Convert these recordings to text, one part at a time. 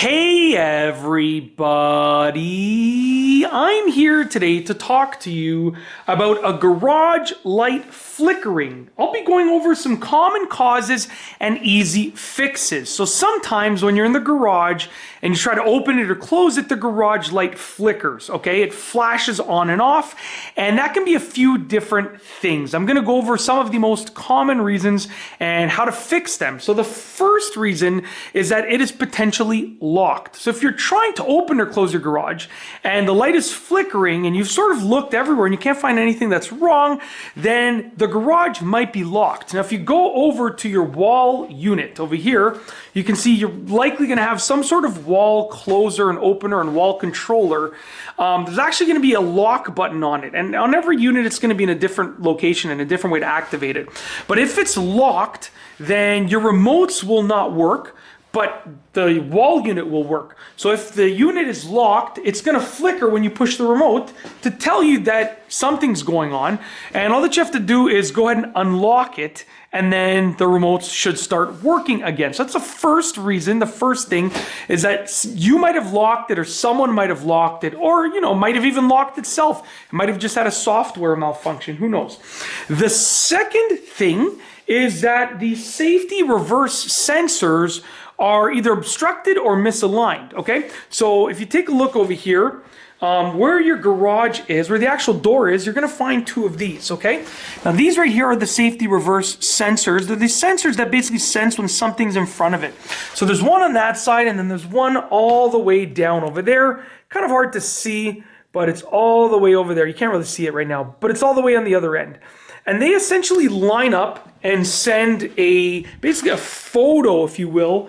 Hey everybody, I'm here today to talk to you about a garage light flickering. I'll be going over some common causes and easy fixes. So sometimes when you're in the garage and you try to open it or close it, the garage light flickers, okay? It flashes on and off, and that can be a few different things. I'm gonna go over some of the most common reasons and how to fix them. So the first reason is that it is potentially locked. So if you're trying to open or close your garage and the light is flickering and you've sort of looked everywhere and you can't find anything that's wrong, then the garage might be locked. Now if you go over to your wall unit over here, you can see you're likely going to have some sort of wall closer and opener and wall controller. There's actually going to be a lock button on it, and on every unit it's going to be in a different location and a different way to activate it. But if it's locked, then your remotes will not work, but the wall unit will work. So if the unit is locked, it's going to flicker when you push the remote to tell you that something's going on. And all that you have to do is go ahead and unlock it, and then the remotes should start working again. So that's the first reason. The first thing is that you might have locked it, or someone might have locked it, or might have even locked itself. It might have just had a software malfunction. Who knows? The second thing is that the safety reverse sensors are either obstructed or misaligned, okay? So if you take a look over here, where your garage is, where the actual door is, you're gonna find two of these, okay? Now these right here are the safety reverse sensors. They're these sensors that basically sense when something's in front of it. So there's one on that side, and then there's one all the way down over there. Kind of hard to see, but it's all the way over there. You can't really see it right now, but it's all the way on the other end. And they essentially line up and send basically a photo, if you will,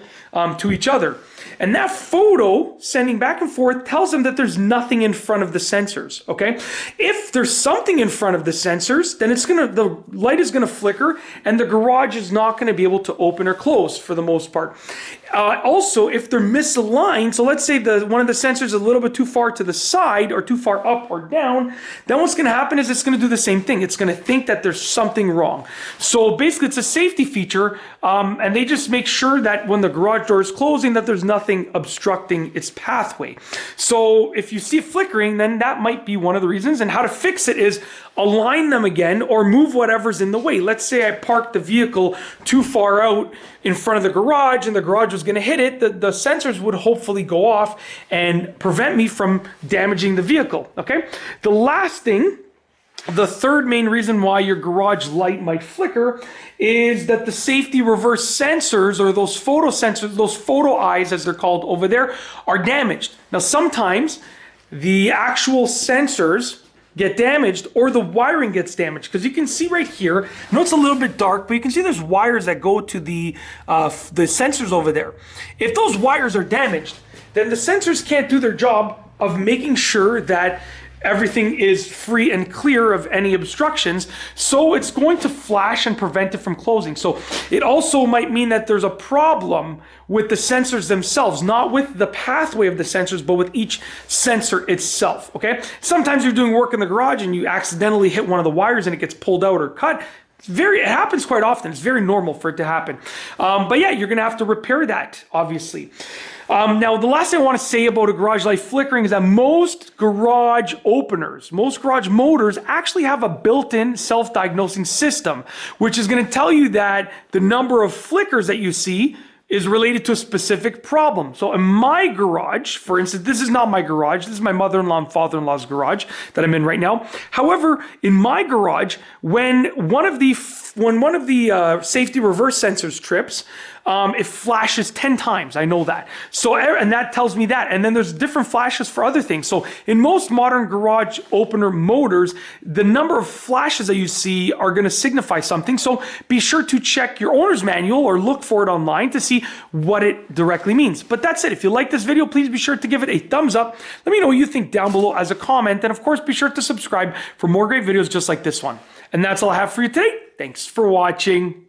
to each other. And that photo sending back and forth tells them that there's nothing in front of the sensors, okay? If there's something in front of the sensors, then the light is gonna flicker and the garage is not gonna be able to open or close for the most part. Also, if they're misaligned, so let's say one of the sensors is a little bit too far to the side or too far up or down, then what's gonna happen is it's gonna do the same thing. It's gonna think that there's something wrong. So basically it's a safety feature, and they just make sure that when the garage door is closing that there's nothing obstructing its pathway. So if you see it flickering, then that might be one of the reasons. And how to fix it is align them again or move whatever's in the way. Let's say I parked the vehicle too far out in front of the garage and the garage was going to hit it, the sensors would hopefully go off and prevent me from damaging the vehicle, okay? The last thing, the third main reason why your garage light might flicker is that the safety reverse sensors, or those photo sensors, those photo eyes as they're called over there, are damaged. Now sometimes the actual sensors get damaged or the wiring gets damaged, because you can see right here, I know it's a little bit dark, but you can see there's wires that go to the sensors over there. If those wires are damaged, then the sensors can't do their job of making sure that everything is free and clear of any obstructions, so it's going to flash and prevent it from closing. So it also might mean that there's a problem with the sensors themselves, not with the pathway of the sensors, but with each sensor itself, okay? Sometimes you're doing work in the garage and you accidentally hit one of the wires and it gets pulled out or cut. It happens quite often. It's very normal for it to happen. But yeah, you're gonna have to repair that, obviously. Now, the last thing I want to say about a garage light flickering is that most garage openers, most garage motors actually have a built-in self-diagnosing system, which is going to tell you that the number of flickers that you see is related to a specific problem. So in my garage, for instance, this is not my garage, this is my mother-in-law and father-in-law's garage that I'm in right now. However, in my garage, when one of the safety reverse sensors trips, it flashes 10 times. I know that. So, and that tells me that. And then there's different flashes for other things. So in most modern garage opener motors, the number of flashes that you see are going to signify something. So be sure to check your owner's manual or look for it online to see what it directly means. But that's it. If you like this video, please be sure to give it a thumbs up. Let me know what you think down below as a comment. And of course, be sure to subscribe for more great videos just like this one. And that's all I have for you today. Thanks for watching.